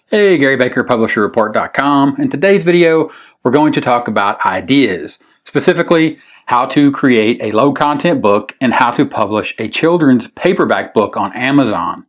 Hey, Gary Baker, PublisherReport.com. In today's video, we're going to talk about ideas, specifically how to create a low-content book and how to publish a children's paperback book on Amazon.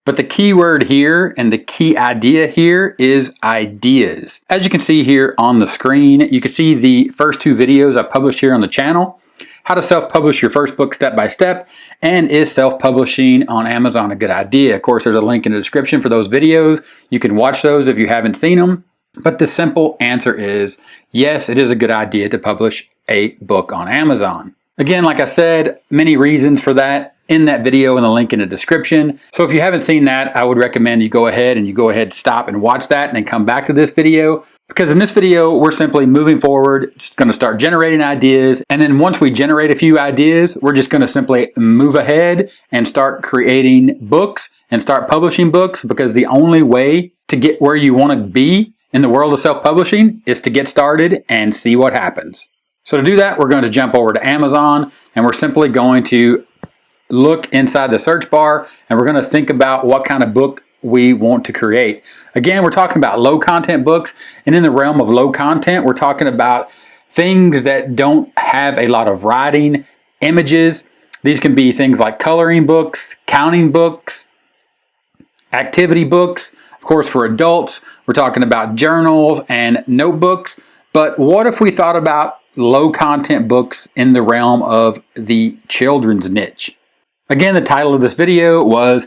But the key word here and the key idea here is ideas. As you can see here on the screen, you can see the first two videos I published here on the channel. How to self-publish your first book step by step, and is self-publishing on Amazon a good idea? Of course, there's a link in the description for those videos. You can watch those if you haven't seen them. But the simple answer is yes, it is a good idea to publish a book on Amazon. Again, like I said, many reasons for that in that video and the link in the description. So if you haven't seen that, I would recommend you go ahead, stop and watch that and then come back to this video. Because in this video, we're simply moving forward, just going to start generating ideas. And then once we generate a few ideas, we're just going to simply move ahead and start creating books and start publishing books, because the only way to get where you want to be in the world of self-publishing is to get started and see what happens. So to do that, we're going to jump over to Amazon, and we're simply going to look inside the search bar, and we're going to think about what kind of book we want to create. Again, we're talking about low content books, and in the realm of low content, we're talking about things that don't have a lot of writing, images. These can be things like coloring books, counting books, activity books. Of course, for adults, we're talking about journals and notebooks. But what if we thought about low content books in the realm of the children's niche? Again, the title of this video was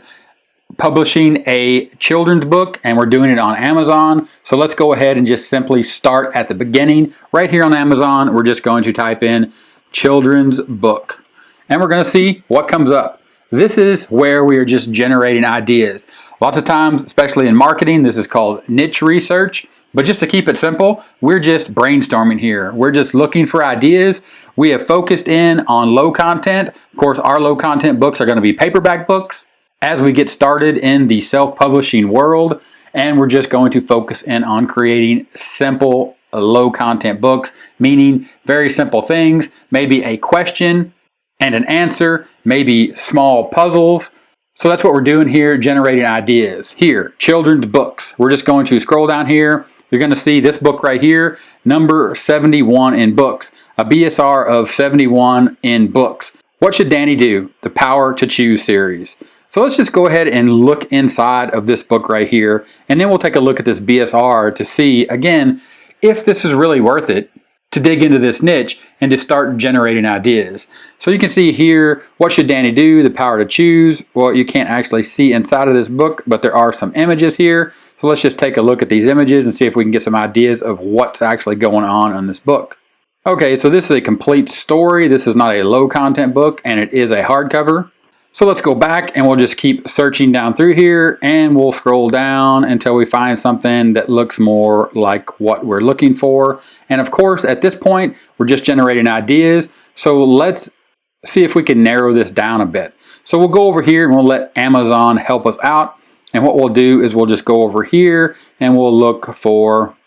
publishing a children's book, and we're doing it on Amazon. So let's go ahead and just simply start at the beginning. Right here on Amazon, we're just going to type in children's book, and we're going to see what comes up. This is where we are just generating ideas. Lots of times, especially in marketing, this is called niche research. But just to keep it simple, we're just brainstorming here. We're just looking for ideas. We have focused in on low content. Of course, our low content books are going to be paperback books as we get started in the self-publishing world. And we're just going to focus in on creating simple, low content books, meaning very simple things, maybe a question and an answer, maybe small puzzles. So that's what we're doing here, generating ideas. Here, children's books. We're just going to scroll down here. You're going to see this book right here, number 71 in books, a BSR of 71 in books. What should Danny do? The Power to Choose series. So let's just go ahead and look inside of this book right here, and then we'll take a look at this BSR to see, again, if this is really worth it to dig into this niche and to start generating ideas. So you can see here, what should Danny do? The Power to Choose. Well, you can't actually see inside of this book, but there are some images here. So let's just take a look at these images and see if we can get some ideas of what's actually going on in this book. Okay, so this is a complete story. This is not a low content book, and it is a hardcover. So let's go back and we'll just keep searching down through here, and we'll scroll down until we find something that looks more like what we're looking for. And of course, at this point, we're just generating ideas. So let's see if we can narrow this down a bit. So we'll go over here and we'll let Amazon help us out. And what we'll do is we'll just go over here and we'll look for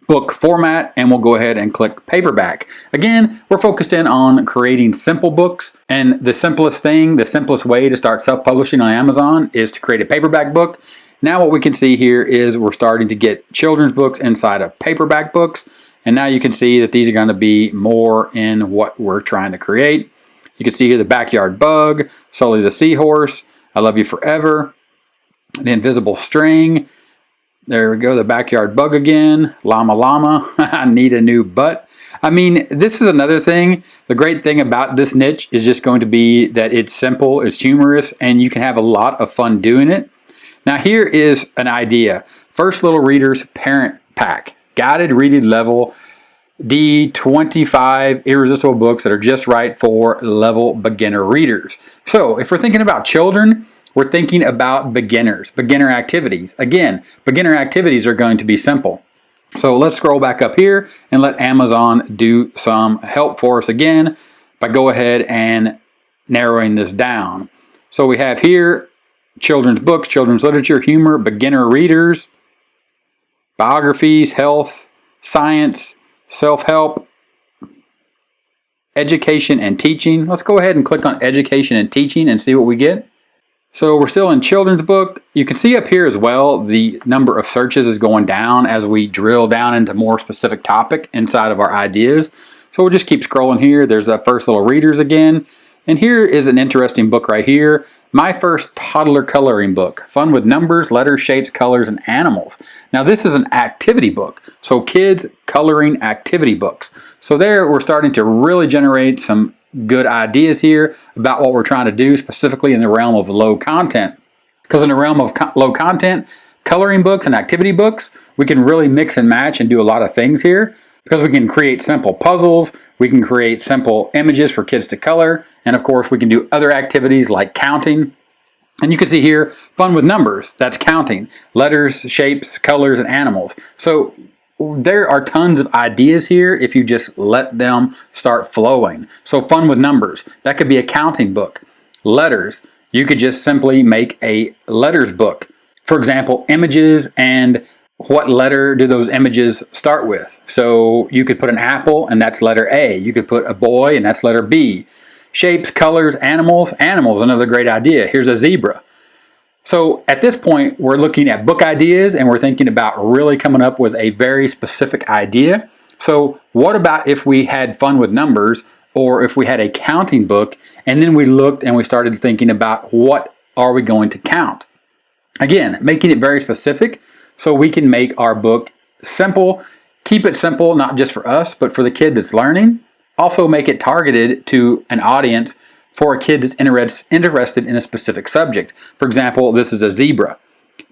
book format, and we'll go ahead and click paperback. Again, we're focused in on creating simple books, and the simplest way to start self-publishing on Amazon is to create a paperback book. Now what we can see here is we're starting to get children's books inside of paperback books, and now you can see that these are going to be more in what we're trying to create. You can see here the Backyard Bug, Sully the Seahorse, I Love You Forever, The Invisible String. There we go, the Backyard Bug again. Llama Llama, I Need a New Butt. I mean, this is another thing. The great thing about this niche is just going to be that it's simple, it's humorous, and you can have a lot of fun doing it. Now here is an idea. First Little Readers Parent Pack. Guided reading level D 25 irresistible books that are just right for level beginner readers. So if we're thinking about children, we're thinking about beginners, beginner activities. Again, beginner activities are going to be simple. So let's scroll back up here and let Amazon do some help for us again by go ahead and narrowing this down. So we have here children's books, children's literature, humor, beginner readers, biographies, health, science, self-help, education and teaching. Let's go ahead and click on education and teaching and see what we get. So we're still in children's book. You can see up here as well, the number of searches is going down as we drill down into more specific topic inside of our ideas. So we'll just keep scrolling here. There's that first little readers again. And here is an interesting book right here. My first toddler coloring book. Fun with numbers, letters, shapes, colors, and animals. Now this is an activity book. So kids coloring activity books. So there we're starting to really generate some good ideas here about what we're trying to do, specifically in the realm of low content. Because in the realm of low content, coloring books and activity books, we can really mix and match and do a lot of things here. Because we can create simple puzzles, we can create simple images for kids to color, and of course we can do other activities like counting. And you can see here, fun with numbers, that's counting. Letters, shapes, colors, and animals. So there are tons of ideas here if you just let them start flowing. So fun with numbers, that could be a counting book. Letters, you could just simply make a letters book. For example, images and what letter do those images start with? So you could put an apple and that's letter A. You could put a boy and that's letter B. Shapes, colors, animals. Animals, another great idea. Here's a zebra. So at this point, we're looking at book ideas and we're thinking about really coming up with a very specific idea. So what about if we had fun with numbers, or if we had a counting book and then we looked and we started thinking about what are we going to count? Again, making it very specific so we can make our book simple, keep it simple, not just for us, but for the kid that's learning. Also make it targeted to an audience for a kid that's interested in a specific subject. For example, this is a zebra.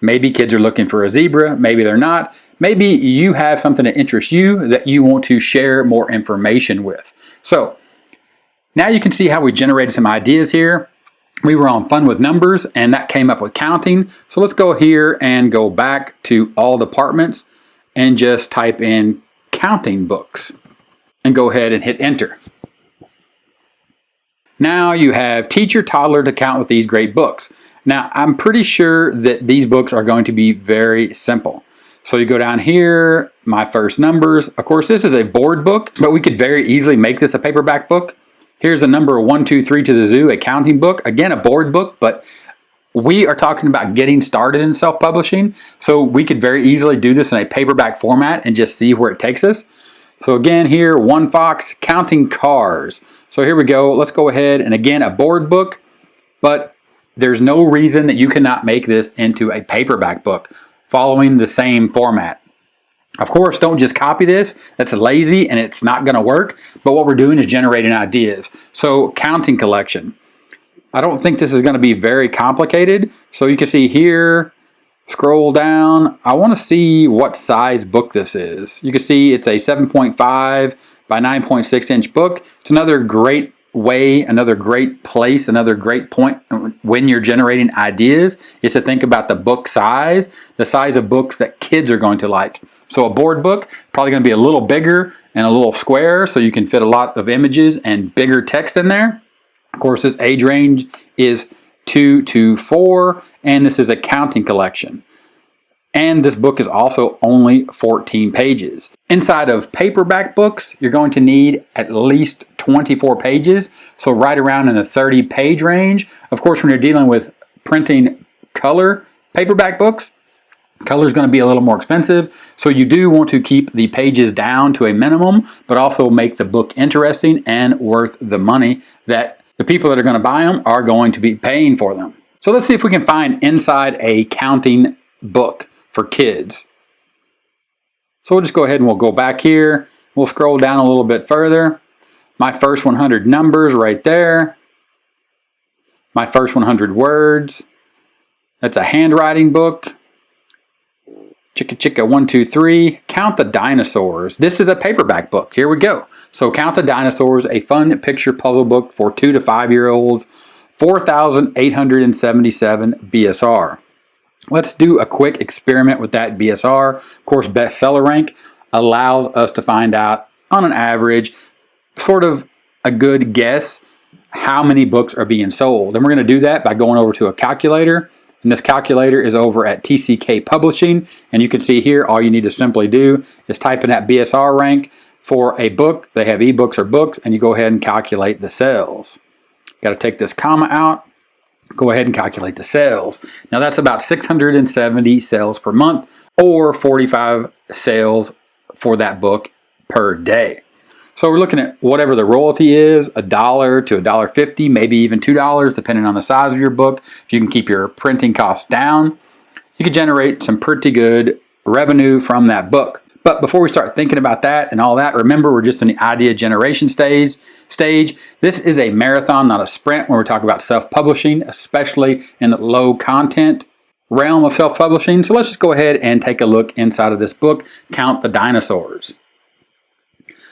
Maybe kids are looking for a zebra, maybe they're not. Maybe you have something that interests you that you want to share more information with. So now you can see how we generated some ideas here. We were on fun with numbers and that came up with counting. So let's go here and go back to all departments and just type in counting books and go ahead and hit enter. Now you have teach your toddler to count with these great books. Now I'm pretty sure that these books are going to be very simple. So you go down here, my first numbers. Of course this is a board book, but we could very easily make this a paperback book. Here's the number 1, 2, 3 to the zoo, a counting book. Again, a board book, but we are talking about getting started in self-publishing. So we could very easily do this in a paperback format and just see where it takes us. So again here, One Fox, counting cars. So here we go. Let's go ahead and again, a board book, but there's no reason that you cannot make this into a paperback book following the same format. Of course, don't just copy this. That's lazy and it's not going to work. But what we're doing is generating ideas. So counting collection. I don't think this is going to be very complicated. So you can see here, scroll down. I want to see what size book this is. You can see it's a 7.5 by 9.6 inch book. It's another great way, another great place, another great point when you're generating ideas is to think about the book size, the size of books that kids are going to like. So a board book, probably going to be a little bigger and a little square so you can fit a lot of images and bigger text in there. Of course, this age range is 2 to 4, and this is a counting collection. And this book is also only 14 pages. Inside of paperback books, you're going to need at least 24 pages, so right around in the 30-page range. Of course, when you're dealing with printing color paperback books, color is going to be a little more expensive, so you do want to keep the pages down to a minimum, but also make the book interesting and worth the money that the people that are going to buy them are going to be paying for them. So let's see if we can find inside a counting book for kids. So we'll just go ahead and we'll go back here. We'll scroll down a little bit further. My first 100 numbers right there. My first 100 words. That's a handwriting book. Chicka chicka 1, 2, 3. Count the dinosaurs. This is a paperback book. Here we go. So Count the Dinosaurs, a fun picture puzzle book for 2 to 5 year olds. 4,877 BSR. Let's do a quick experiment with that BSR. Of course, bestseller rank allows us to find out on an average, sort of a good guess, how many books are being sold. And we're going to do that by going over to a calculator. And this calculator is over at TCK Publishing. And you can see here, all you need to simply do is type in that BSR rank for a book. They have ebooks or books, and you go ahead and calculate the sales. Got to take this comma out. Go ahead and calculate the sales. Now that's about 670 sales per month, or 45 sales for that book per day. So we're looking at whatever the royalty is, $1 to $1.50, maybe even $2, depending on the size of your book. If you can keep your printing costs down, you could generate some pretty good revenue from that book. But before we start thinking about that and all that, remember we're just in the idea generation stage. This is a marathon, not a sprint, when we're talking about self-publishing, especially in the low content realm of self-publishing. So let's just go ahead and take a look inside of this book, Count the Dinosaurs.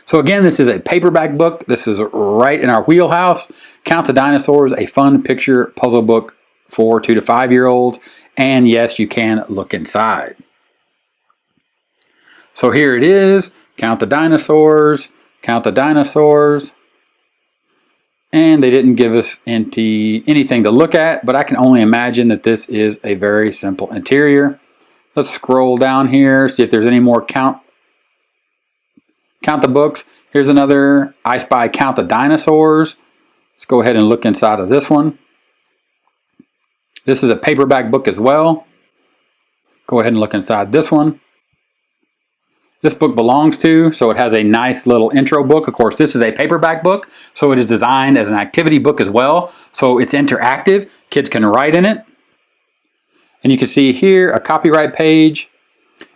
So again, this is a paperback book. This is right in our wheelhouse. Count the Dinosaurs, a fun picture puzzle book for 2 to 5 year olds. And yes, you can look inside. So here it is. Count the Dinosaurs. Count the Dinosaurs. And they didn't give us anything to look at, but I can only imagine that this is a very simple interior. Let's scroll down here, see if there's any more count the books. Here's another I Spy Count the Dinosaurs. Let's go ahead and look inside of this one. This is a paperback book as well. Go ahead and look inside this one. This book belongs to, so it has a nice little intro book. Of course, this is a paperback book, so it is designed as an activity book as well. So it's interactive. Kids can write in it. And you can see here a copyright page.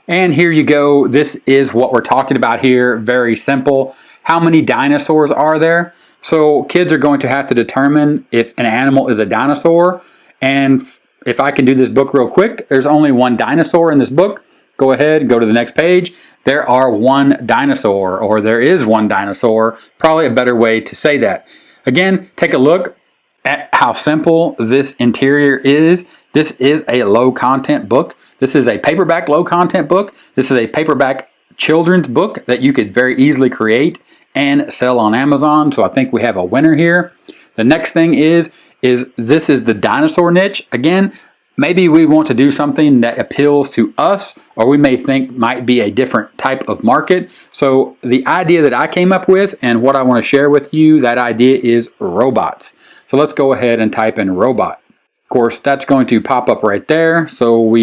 And here you go. This is what we're talking about here. Very simple. How many dinosaurs are there? So kids are going to have to determine if an animal is a dinosaur. And if I can do this book real quick, there's only one dinosaur in this book. Go ahead and go to the next page. There are one dinosaur, or there is one dinosaur. Probably a better way to say that. Again, take a look at how simple this interior is. This is a low content book. This is a paperback low content book. This is a paperback children's book that you could very easily create and sell on Amazon. So I think we have a winner here. The next thing is this is the dinosaur niche. Again, maybe we want to do something that appeals to us, or we may think might be a different type of market. So the idea that I came up with and what I want to share with you, that idea is robots. So let's go ahead and type in robot. Of course, that's going to pop up right there. So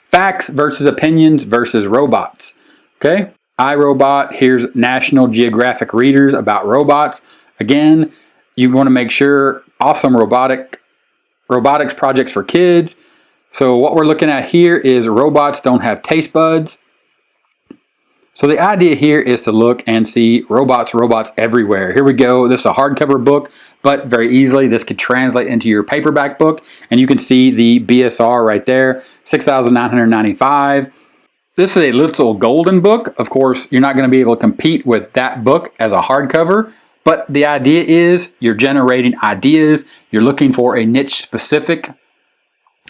facts versus opinions versus robots. Okay, iRobot, here's National Geographic readers about robots. Again, you want to make sure awesome robotics projects for kids. So what we're looking at here is robots don't have taste buds. So the idea here is to look and see robots everywhere. Here we go. This is a hardcover book, but very easily this could translate into your paperback book. And you can see the BSR right there, $6,995. This is a little golden book. Of course, you're not going to be able to compete with that book as a hardcover. But the idea is you're generating ideas. You're looking for a niche specific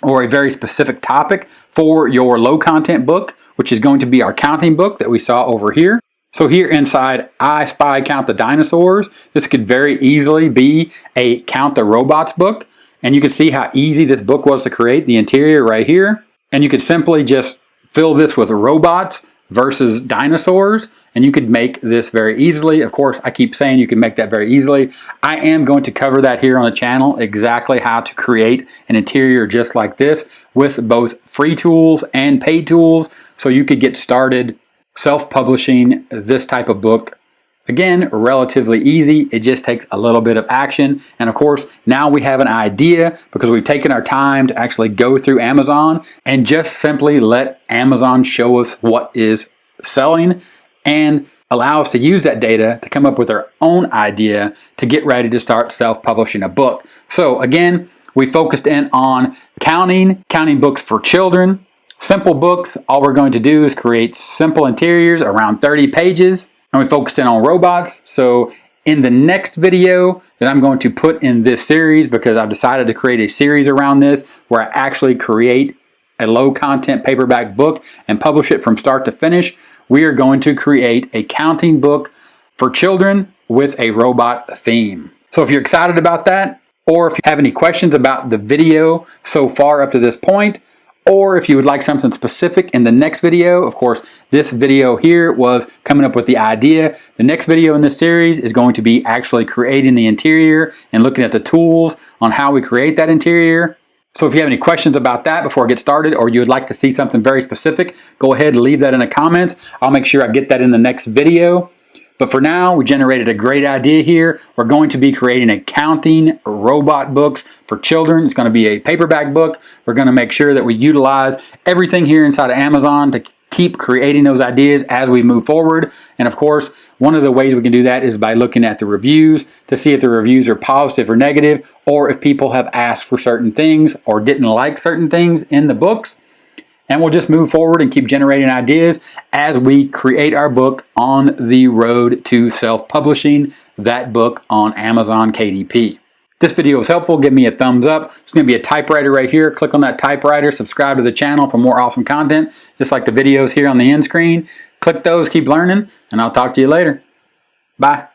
or a very specific topic for your low content book, which is going to be our counting book that we saw over here. So here inside I Spy Count the Dinosaurs, this could very easily be a Count the Robots book. And you can see how easy this book was to create, the interior right here. And you could simply just fill this with robots versus dinosaurs, and you could make this very easily. Of course, I keep saying you can make that very easily. I am going to cover that here on the channel, exactly how to create an interior just like this with both free tools and paid tools, so you could get started self-publishing this type of book. Again, relatively easy. It just takes a little bit of action. And of course, now we have an idea because we've taken our time to actually go through Amazon and just simply let Amazon show us what is selling and allow us to use that data to come up with our own idea to get ready to start self-publishing a book. So again, we focused in on counting books for children, simple books. All we're going to do is create simple interiors around 30 pages. And we focused in on robots. So in the next video that I'm going to put in this series, because I've decided to create a series around this where I actually create a low content paperback book and publish it from start to finish, we are going to create a counting book for children with a robot theme. So if you're excited about that, or if you have any questions about the video so far up to this point, or if you would like something specific in the next video, of course, this video here was coming up with the idea. The next video in this series is going to be actually creating the interior and looking at the tools on how we create that interior. So if you have any questions about that before I get started, or you would like to see something very specific, go ahead and leave that in the comments. I'll make sure I get that in the next video. But for now, we generated a great idea here. We're going to be creating a counting robot books for children. It's going to be a paperback book. We're going to make sure that we utilize everything here inside of Amazon to keep creating those ideas as we move forward. And of course, one of the ways we can do that is by looking at the reviews to see if the reviews are positive or negative, or if people have asked for certain things or didn't like certain things in the books. And we'll just move forward and keep generating ideas as we create our book on the road to self-publishing that book on Amazon KDP. If this video was helpful, give me a thumbs up. There's going to be a typewriter right here. Click on that typewriter, subscribe to the channel for more awesome content, just like the videos here on the end screen. Click those, keep learning, and I'll talk to you later. Bye.